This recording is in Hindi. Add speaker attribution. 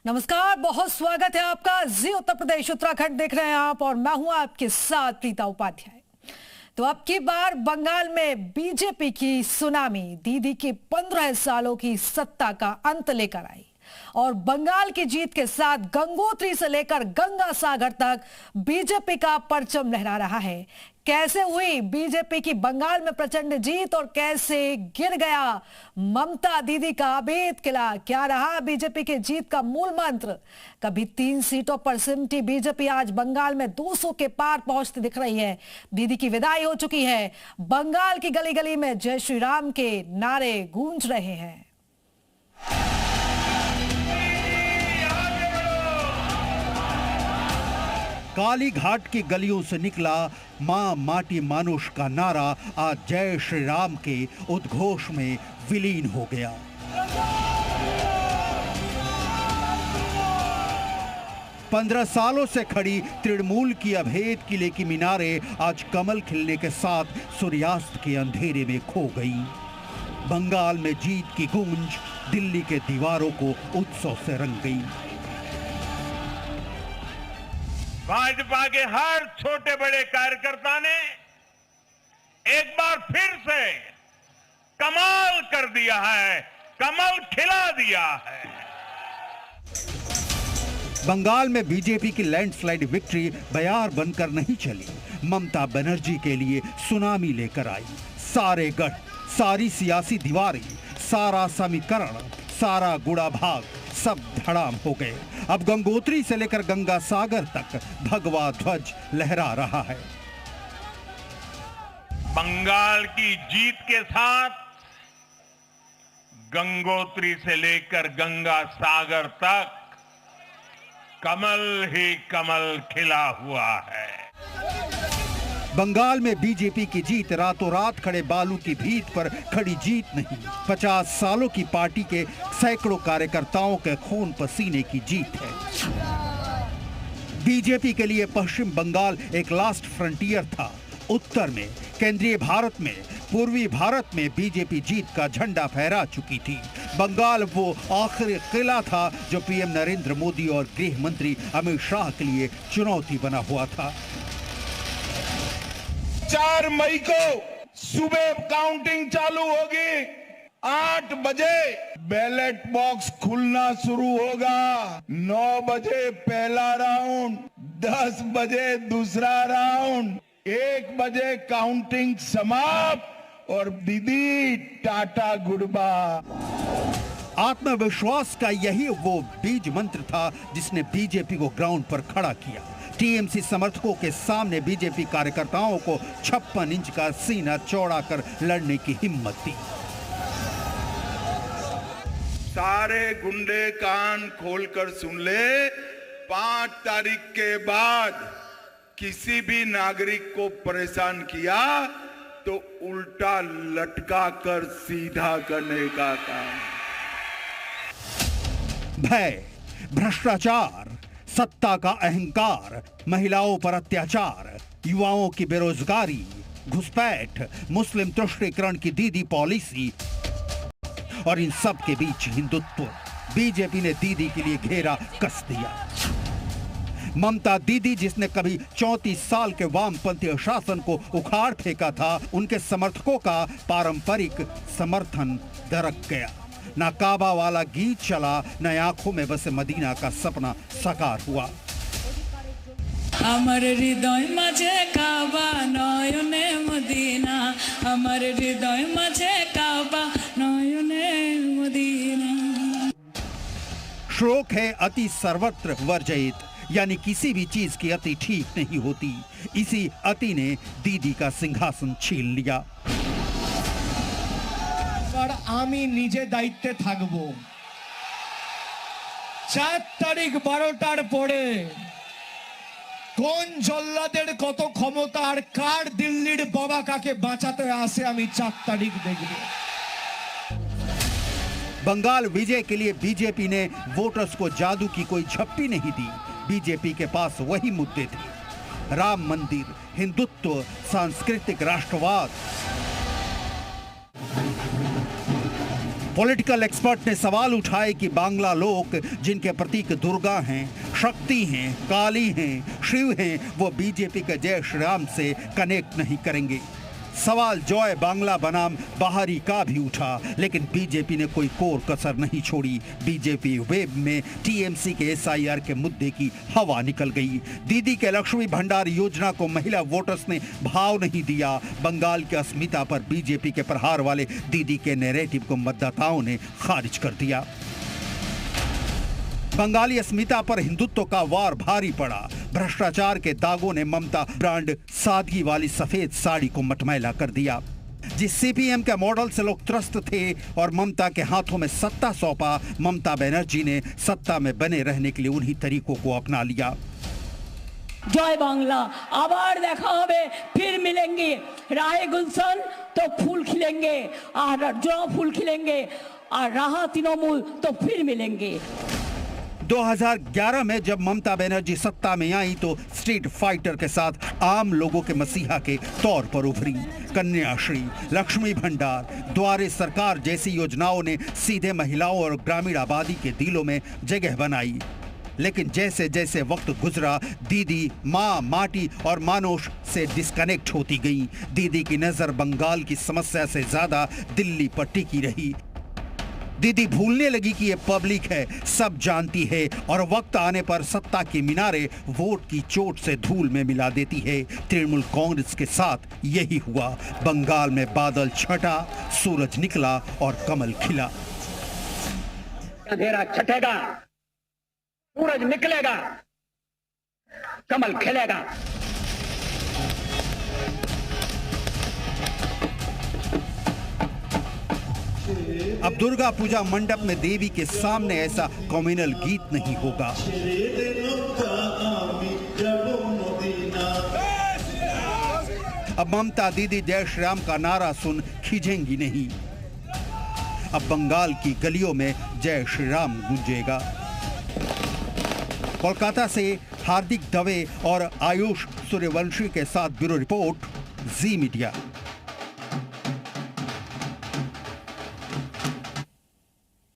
Speaker 1: नमस्कार, बहुत स्वागत है आपका। जी उत्तर प्रदेश उत्तराखंड देख रहे हैं आप और मैं हूं आपके साथ प्रीता उपाध्याय। तो अब की बार बंगाल में बीजेपी की सुनामी दीदी की 15 सालों की सत्ता का अंत लेकर आई और बंगाल की जीत के साथ गंगोत्री से लेकर गंगा सागर तक बीजेपी का परचम लहरा रहा है। कैसे हुई बीजेपी की बंगाल में प्रचंड जीत और कैसे गिर गया ममता दीदी का अभेद किला? क्या रहा बीजेपी की जीत का मूल मंत्र? कभी 3 सीटों पर सिमटी बीजेपी आज बंगाल में 200 के पार पहुंचती दिख रही है। दीदी की विदाई हो चुकी है। बंगाल की गली गली में जय श्री राम के नारे गूंज रहे हैं।
Speaker 2: काली घाट की गलियों से निकला मां माटी मानुष का नारा आज जय श्री राम के उद्घोष में विलीन हो गया। पंद्रह सालों से खड़ी तृणमूल की अभेद किले की मीनारे आज कमल खिलने के साथ सूर्यास्त के अंधेरे में खो गई। बंगाल में जीत की गूंज दिल्ली के दीवारों को उत्सव से रंग गई।
Speaker 3: भाजपा के हर छोटे बड़े कार्यकर्ता ने एक बार फिर से कमाल कर दिया है, कमल खिला दिया है।
Speaker 2: बंगाल में बीजेपी की लैंडस्लाइड विक्ट्री बयार बनकर नहीं चली, ममता बनर्जी के लिए सुनामी लेकर आई। सारे गढ़, सारी सियासी दीवारें, सारा समीकरण, सारा गुड़ा भाग सब धड़ाम हो गए। अब गंगोत्री से लेकर गंगा सागर तक भगवा ध्वज लहरा रहा है।
Speaker 3: बंगाल की जीत के साथ गंगोत्री से लेकर गंगा सागर तक कमल ही कमल खिला हुआ है।
Speaker 2: बंगाल में बीजेपी की जीत रातों रात खड़े बालू की भीत पर खड़ी जीत नहीं, 50 सालों की पार्टी के सैकड़ों कार्यकर्ताओं के खून पसीने की जीत है। बीजेपी के लिए पश्चिम बंगाल एक लास्ट फ्रंटियर था। उत्तर में, केंद्रीय भारत में, पूर्वी भारत में बीजेपी जीत का झंडा फहरा चुकी थी। बंगाल वो आखिरी किला था जो पीएम नरेंद्र मोदी और गृह मंत्री अमित शाह के लिए चुनौती बना हुआ था।
Speaker 4: 4 मई को सुबह काउंटिंग चालू होगी। 8 बजे बैलेट बॉक्स खुलना शुरू होगा। 9 बजे पहला राउंड, 10 बजे दूसरा राउंड, 1 बजे काउंटिंग समाप्त और दीदी टाटा गुड बाय।
Speaker 2: आत्मविश्वास का यही वो बीज मंत्र था जिसने बीजेपी को ग्राउंड पर खड़ा किया। टीएमसी समर्थकों के सामने बीजेपी कार्यकर्ताओं को 56 इंच का सीना चौड़ा कर लड़ने की हिम्मत दी।
Speaker 4: सारे गुंडे कान खोलकर सुन ले, 5 तारीख के बाद किसी भी नागरिक को परेशान किया तो उल्टा लटका कर सीधा करने का काम।
Speaker 2: भय, भ्रष्टाचार, सत्ता का अहंकार, महिलाओं पर अत्याचार, युवाओं की बेरोजगारी, घुसपैठ, मुस्लिम तुष्टीकरण की दीदी पॉलिसी और इन सब के बीच हिंदुत्व। बीजेपी ने दीदी के लिए घेरा कस दिया। ममता दीदी जिसने कभी 34 साल के वामपंथी शासन को उखाड़ फेंका था, उनके समर्थकों का पारंपरिक समर्थन दरक गया। ना काबा वाला गीत चला, न आंखों में बसे मदीना का सपना साकार हुआ।
Speaker 5: अमर हृदय मझे काबा नयने मदीना, अमर हृदय मझे काबा नयने मदीना।
Speaker 2: श्लोक है अति सर्वत्र वर्जयित, यानी किसी भी चीज की अति ठीक नहीं होती। इसी अति ने दीदी का सिंहासन छीन लिया।
Speaker 6: আমি নিজে দায়িত্বে থাকবো। 4 তারিখ 12টার পরে কোন জল্লাদের কত ক্ষমতা আর কার দিল্লির বাবা কাকে বাঁচাতে আসে আমি 4 তারিখ দেখব।
Speaker 2: बंगाल विजय के लिए बीजेपी ने वोटर्स को जादू की कोई झप्पी नहीं दी। बीजेपी के पास वही मुद्दे थे, राम मंदिर, हिंदुत्व, सांस्कृतिक राष्ट्रवाद। पॉलिटिकल एक्सपर्ट ने सवाल उठाए कि बांग्ला लोग जिनके प्रतीक दुर्गा हैं, शक्ति हैं, काली हैं, शिव हैं, वो बीजेपी के जय श्री राम से कनेक्ट नहीं करेंगे। सवाल जॉय बांग्ला बनाम बाहरी का भी उठा, लेकिन बीजेपी ने कोई कोर कसर नहीं छोड़ी। बीजेपी वेब में टीएमसी के एसआईआर के मुद्दे की हवा निकल गई। दीदी के लक्ष्मी भंडार योजना को महिला वोटर्स ने भाव नहीं दिया। बंगाल की अस्मिता पर बीजेपी के प्रहार वाले दीदी के नैरेटिव को मतदाताओं ने खारिज कर दिया। बंगाली अस्मिता पर हिंदुत्व का वार भारी पड़ा। भ्रष्टाचार के दागों ने ममता ब्रांड सादगी वाली सफेद साड़ी को मटमैला कर दिया। जिस सीपीएम के मॉडल से लोग त्रस्त थे और ममता के हाथों में सत्ता सौंपा, ममता बनर्जी ने सत्ता में बने रहने के लिए उन्हीं तरीकों को अपना लिया।
Speaker 7: जय बांग्ला, आबार देखा होबे, फिर मिलेंगे। राहे गुलशन तो फूल खिलेंगे, और जो फूल खिलेंगे, और राहा तृणमूल तो फिर मिलेंगे।
Speaker 2: 2011 में जब ममता बनर्जी सत्ता में आई तो स्ट्रीट फाइटर के साथ आम लोगों के मसीहा के तौर पर उभरी। कन्याश्री, लक्ष्मी भंडार, द्वारे सरकार जैसी योजनाओं ने सीधे महिलाओं और ग्रामीण आबादी के दिलों में जगह बनाई। लेकिन जैसे जैसे वक्त गुजरा, दीदी माँ, माटी और मानोश से डिस्कनेक्ट होती गई। दीदी की नजर बंगाल की समस्या से ज्यादा दिल्ली पर टिकी रही। दीदी भूलने लगी कि ये पब्लिक है, सब जानती है, और वक्त आने पर सत्ता के मीनारे वोट की चोट से धूल में मिला देती है। तृणमूल कांग्रेस के साथ यही हुआ। बंगाल में बादल छटा, सूरज निकला और कमल खिला।
Speaker 8: अंधेरा छटेगा, सूरज निकलेगा, कमल खिलेगा।
Speaker 2: अब दुर्गा पूजा मंडप में देवी के सामने ऐसा कम्युनल गीत नहीं होगा। अब ममता दीदी जय श्री राम का नारा सुन खिजेंगी नहीं। अब बंगाल की गलियों में जय श्री राम गूंजेगा। कोलकाता से हार्दिक दवे और आयुष सूर्यवंशी के साथ ब्यूरो रिपोर्ट, जी मीडिया।